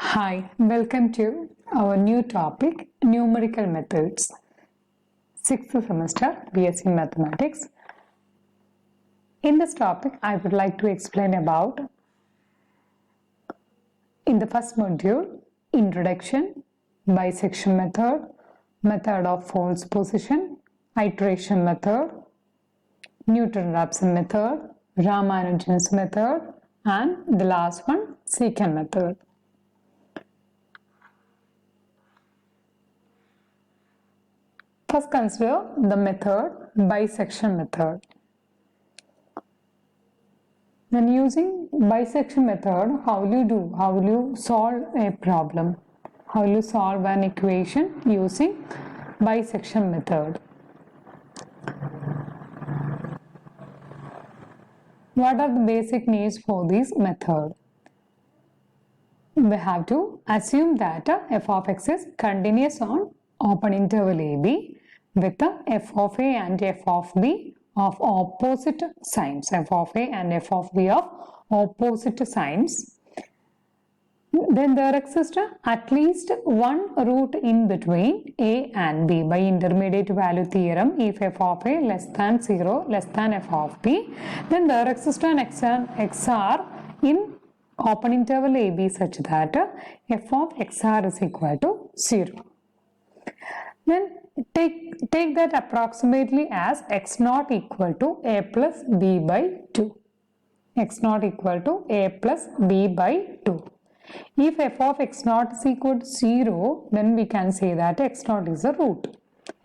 Hi, welcome to our new topic, numerical methods. 6th semester BSc Mathematics. In this topic, I would like to explain about, in the first module, introduction, bisection method, method of false position, iteration method, Newton-Raphson method, Ramanujan's method, and the last one, secant method. First, consider the method, bisection method. When using bisection method, how will you do? How will you solve a problem? How will you solve an equation using bisection method? What are the basic needs for this method? We have to assume that f of x is continuous on open interval AB with f of a and f of b of opposite signs. F of a and f of b of opposite signs. Then there exists at least one root in between a and b. By intermediate value theorem, if f of a less than 0 less than f of b, then there exists an XR in open interval AB such that f of XR is equal to 0. Then take that approximately as x naught equal to a plus b by 2. X naught equal to a plus b by 2. If f of x naught is equal to 0, then we can say that x naught is a root.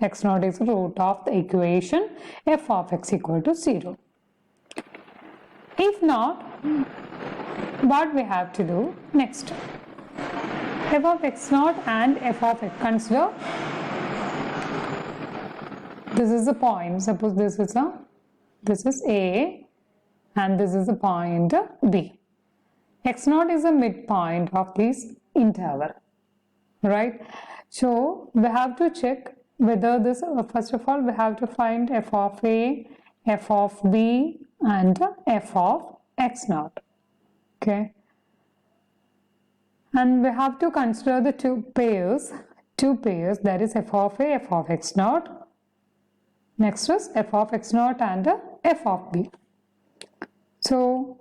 X naught is the root of the equation f of x equal to 0. If not, what we have to do next? F of x naught and f of x, consider this is a point. Suppose this is A and this is a point B. X naught is a midpoint of this interval, right? So we have to check whether this, first of all we have to find f of A, f of B and f of x naught, okay? And we have to consider the two pairs, that is f of A, f of x naught. Next is f of x naught and f of b. So,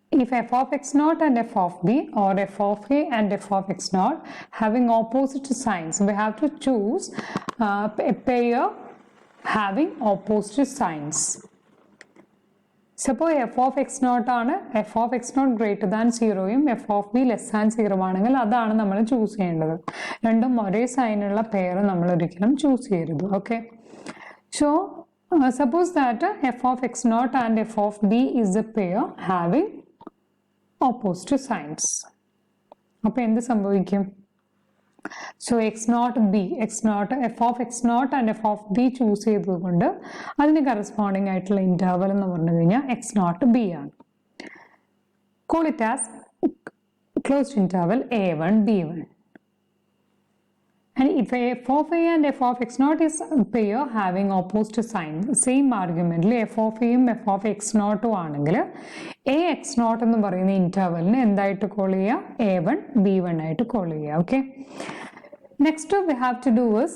if f of x naught and f of b, or f of a and f of x naught having opposite signs, we have to choose a pair having opposite signs. Suppose f of x naught ആണ് f of x naught greater than 0 യും f of b less than 0 ആണെങ്കിൽ അതാണ് നമ്മൾ choose ചെയ്യേണ്ടത്. രണ്ടും ഒരേ സൈനുള്ള pair നമ്മൾ ഒരിക്കലും ചൂസ് ചെയ്യരുത്. Okay, so suppose that f of x naught and f of b is a pair having opposite signs. അപ്പോൾ എന്ത് സംഭവിക്കും? So x naught b, f of x naught and f of b choose ചെയ്തുകൊണ്ട് അതിന് corresponding ആയിട്ടുള്ള interval എന്ന് പറഞ്ഞു കഴിഞ്ഞാൽ x naught b ആണ്. Call it as closed interval a1 b1. And if f of a and f of x naught is a pair having opposite signs, same argument f of a യും f of x naught ആണെങ്കിൽ a x naught എന്ന് പറയുന്ന intervalനെ എന്തായിട്ട് call ചെയ്യുക? a1 b1 ആയിട്ട് call ചെയ്യുക. Okay. Next we have to do is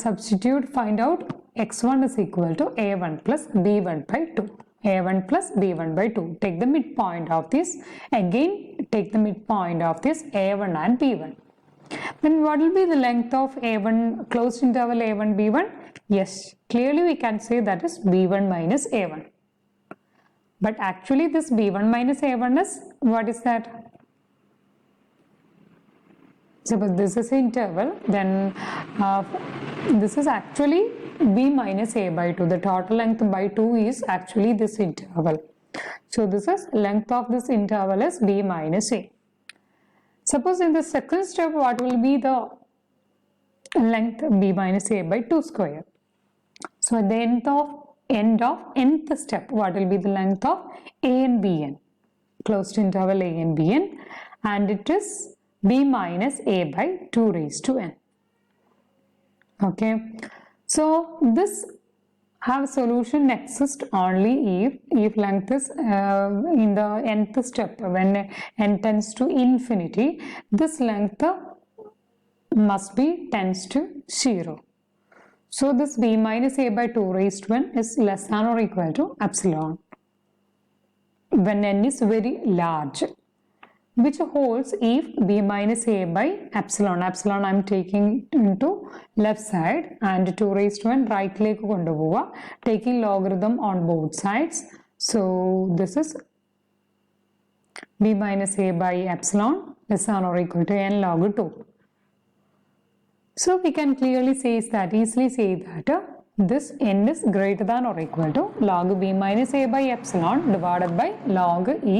substitute, find out x1 is equal to a1 plus b1 by 2. a1 plus b1 by 2. Take the midpoint of this. Again, take the midpoint of this a1 and b1. Then what will be the length of a1, closed interval a1 b1? Yes, clearly we can say that is b1 minus a1. But actually this b1 minus a1 is, what is that? Suppose this is interval, then this is actually b minus a by 2. The total length by 2 is actually this interval. So this is length of this interval is b minus a. Suppose in the second step, what will be the length? B minus a by 2 square. So at the end of nth step, what will be the length of a and bn? Closed interval a and bn, and it is b minus a by 2 raised to n. Okay. So this have solution exist only if length is in the nth step, when n tends to infinity, this length must be tends to 0. So this b minus a by 2 raised to n is less than or equal to epsilon when n is very large, which holds if b minus a by epsilon, epsilon I am taking into left side and 2 raised to n right leg kondupovuka, taking logarithm on both sides. So this is b minus a by epsilon less than or equal to n log 2. So we can clearly easily say that this n is greater than or equal to log b minus a by epsilon divided by log e,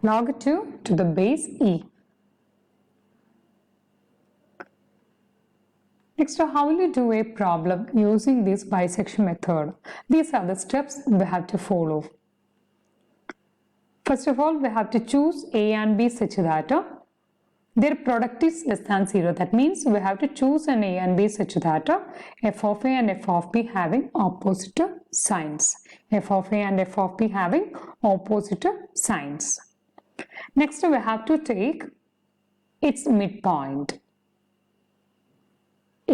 log 2 to the base e. Next, how will you do a problem using this bisection method? These are the steps we have to follow. First of all, we have to choose a and b such that their product is less than 0. That means we have to choose an a and b such that f of a and f of b having opposite signs. F of a and f of b having opposite signs. Next, we have to take its midpoint,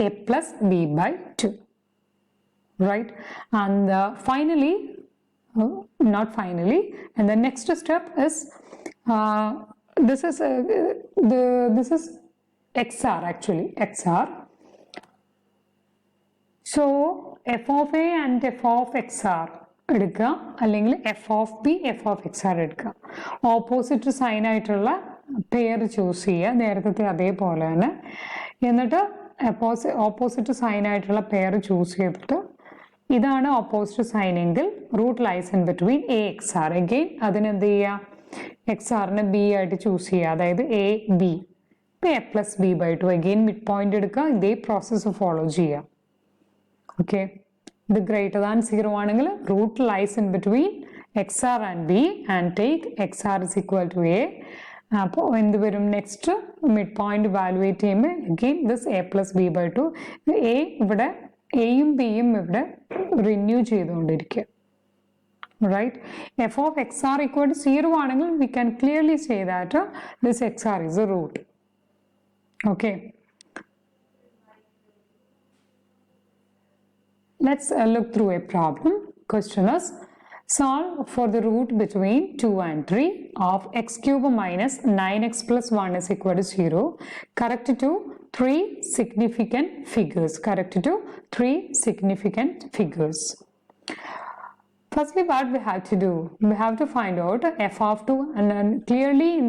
a plus b by 2, right? And finally, not finally, and the next step is this is XR actually, XR. So f of a and f of XR എടുക്കുക, അല്ലെങ്കിൽ F of B F of X R എടുക്കുക. Opposite sign ആയിട്ടുള്ള pair choose ചെയ്യുക, നേരത്തെ അതേപോലെ തന്നെ. എന്നിട്ട് opposite sign ആയിട്ടുള്ള പെയർ ചൂസ് ചെയ്തിട്ട് ഇതാണ് ഓപ്പോസിറ്റ് സൈൻ എങ്കിൽ root lies in between A X R. Again അതിനെന്ത് ചെയ്യുക, എക്സ് ആറിന് ബി ആയിട്ട് ചൂസ് ചെയ്യുക, അതായത് എ ബി, ഇപ്പം A plus B by 2. Again mid point എടുക്കുക, ഇതേ പ്രോസസ്സ് ഫോളോ ചെയ്യുക. ഓക്കെ, ഇത് ഗ്രേറ്റർ ദാൻ 0 ആണെങ്കിൽ root lies in between X R and B and take X R is equal to A. അപ്പോൾ എന്ത് വരും, നെക്സ്റ്റ് മിഡ് പോയിന്റ് വാലുവേറ്റ് ചെയ്യുമ്പോൾ again this A plus B by 2. A ഇവിടെ എയും ബിയും ഇവിടെ റിന്യൂ ചെയ്തുകൊണ്ടിരിക്കുക. Right, f of xr equal to 0 anengil we can clearly say that this xr is a root. Okay, let's look through a problem. Question is, solve for the root between 2 and 3 of x cube minus 9x plus 1 is equal to 0. Correct to 3 significant figures. Correct to 3 significant figures. Firstly, what we have to do, we have to find out f of 2, and then clearly in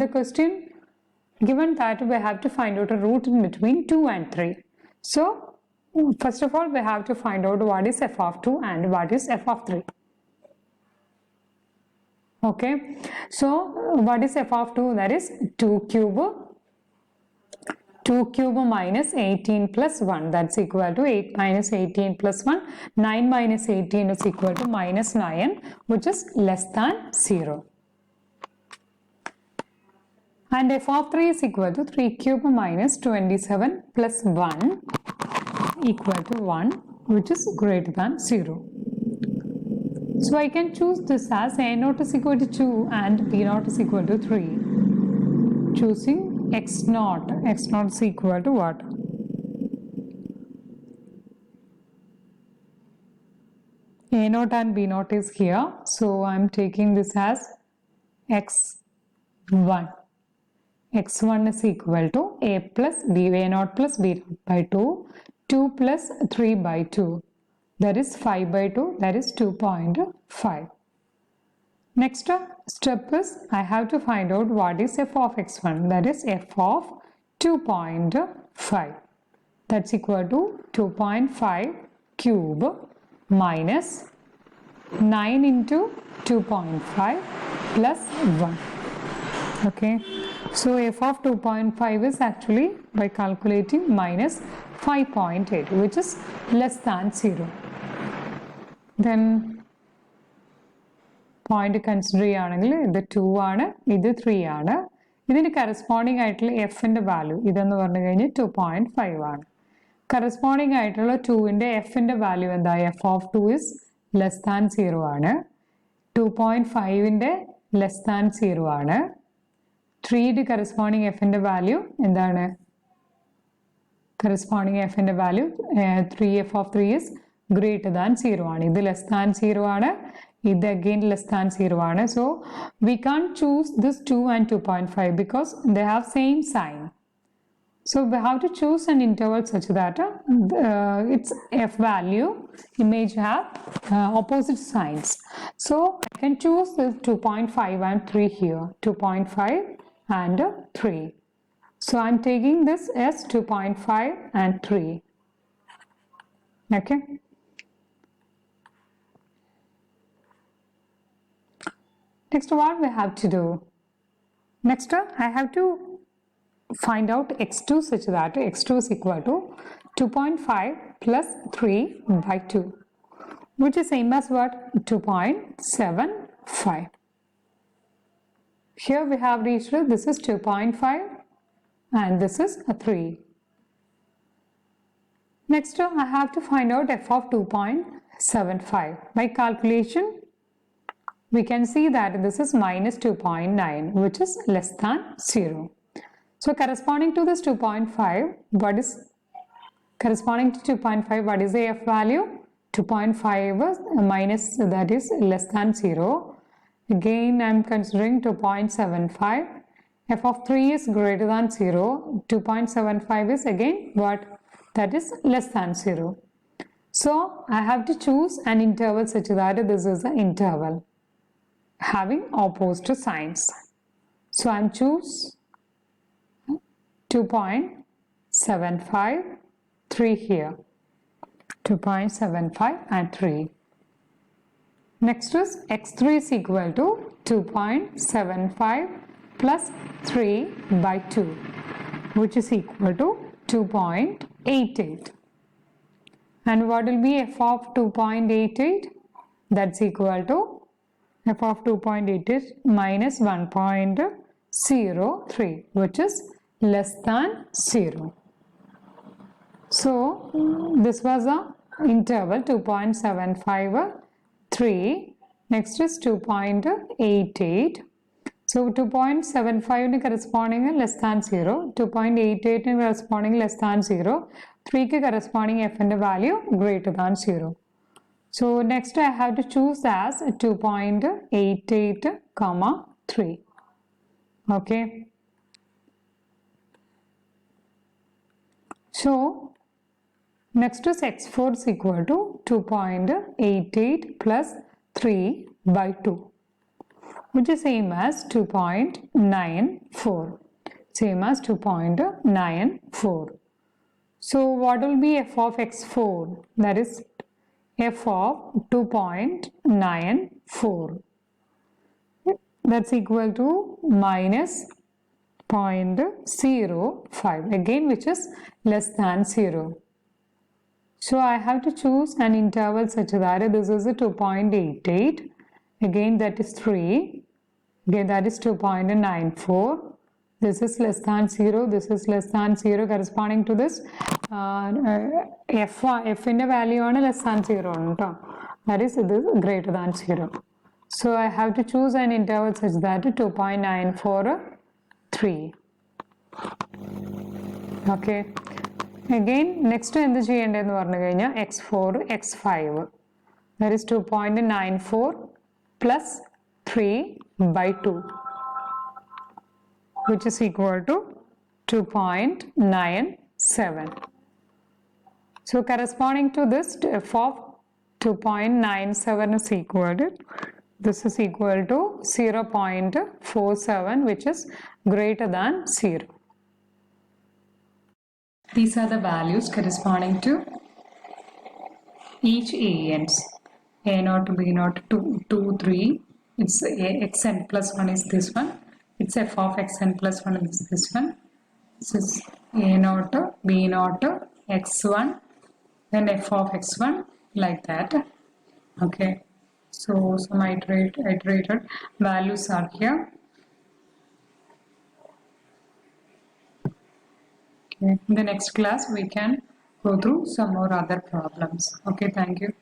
the question given that we have to find out a root in between 2 and 3. So first of all, we have to find out what is f of 2 and what is f of 3. Okay, so what is f of 2? That is 2 cube minus 18 plus 1, that's equal to 8 minus 18 plus 1. 9 minus 18 is equal to minus 9, which is less than 0. And f of 3 is equal to 3 cube minus 27 plus 1 equal to 1, which is greater than 0. So I can choose this as a naught is equal to 2 and b naught is equal to 3. Choosing x naught is equal to what? A naught and b naught is here, so I am taking this as x1. x1 is equal to a plus b, a naught plus b naught by 2, 2 plus 3 by 2, that is 5 by 2, that is 2.5. Next step is I have to find out what is f of x1, that is f of 2.5, that's equal to 2.5 cube minus 9 into 2.5 plus 1. Okay, so f of 2.5 is actually, by calculating, minus 5.8, which is less than 0. Then point consider ചെയ്യുകയാണെങ്കിൽ ഇത് 2 ആണ്, ഇത് 3 ആണ്. ഇതിന് corresponding ആയിട്ടുള്ള എഫിൻ്റെ value ഇതെന്ന് പറഞ്ഞു കഴിഞ്ഞാൽ 2.5 ആണ്. corresponding ആയിട്ടുള്ള 2ന്റെ fന്റെ വാല്യൂ എന്താ? f of 2 is less than 0 ആണ്. 2.5ന്റെ less than 0 ആണ്. 3ന്റെ corresponding fന്റെ വാല്യൂ എന്താണ്? Corresponding fന്റെ value 3f of 3 is greater than 0 ആണ്. ഇത് less than 0 ആണ്. ഇത് again less than 0 ആണ്. So we can't choose this 2 and 2.5 because they have same sign. So we have to choose an interval such that its f value image have opposite signs. So I can choose this 2.5 and 3 here. 2.5 and 3. So I'm taking this as 2.5 and 3. Okay. Next, what we have to do? Next, I have to find out x2 such that x2 is equal to 2.5 plus 3 by 2, which is same as what? 2.75. Here we have reached, this is 2.5 and this is a 3. Next, I have to find out f of 2.75. By calculation, we can see that this is minus 2.9, which is less than 0. So corresponding to this 2.5, what is corresponding to 2.5? What is the f value? 2.5 minus, that is less than 0. Again, I am considering 2.75. f of 3 is greater than 0. 2.75 is again what? That is less than 0. So I have to choose an interval such that this is an interval having opposite signs. So I am choose 2.75, 3 here. 2.75 and 3. Next is x3 is equal to 2.75 plus 3 by 2, which is equal to 2.88. And what will be f of 2.88? That's equal to f of 2.88 minus 1.03, which is less than 0. So this was a interval 2.75, 3. Next is 2.88. So 2.75 corresponding less than 0, 2.88 corresponding less than 0, 3 corresponding f and value greater than 0. So next I have to choose as 2.88 comma 3. Okay. So next is x4 is equal to 2.88 plus 3 by 2, which is same as 2.94. Same as 2.94. So what will be f of x4? That is f of 2.94. That's equal to minus 0.05, again which is less than 0. So I have to choose an interval such that this is a 2.88, again that is 3, again that is 2.94, this is less than 0, this is less than 0, corresponding to this f in the value on less than 0, that is this greater than 0. So I have to choose an interval such that 2.943. Okay. Again, next എന്ത് ചെയ്യേണ്ടതെന്ന് പറഞ്ഞു കഴിഞ്ഞാൽ x4, x5. That is 2.94 plus 3 by 2, which is equal to 2.97. So corresponding to this, f of 2.97 is equal to, this is equal to 0.47, which is greater than 0. These are the values corresponding to each ANs. A0, B0, 2, 3. It's xn plus 1 is this one. It's f of xn plus 1 is this one. This is A0, B0, x1, then f of x1, like that. Okay. So some iterated values are here. Okay. In the next class we can go through some more other problems. Okay, thank you.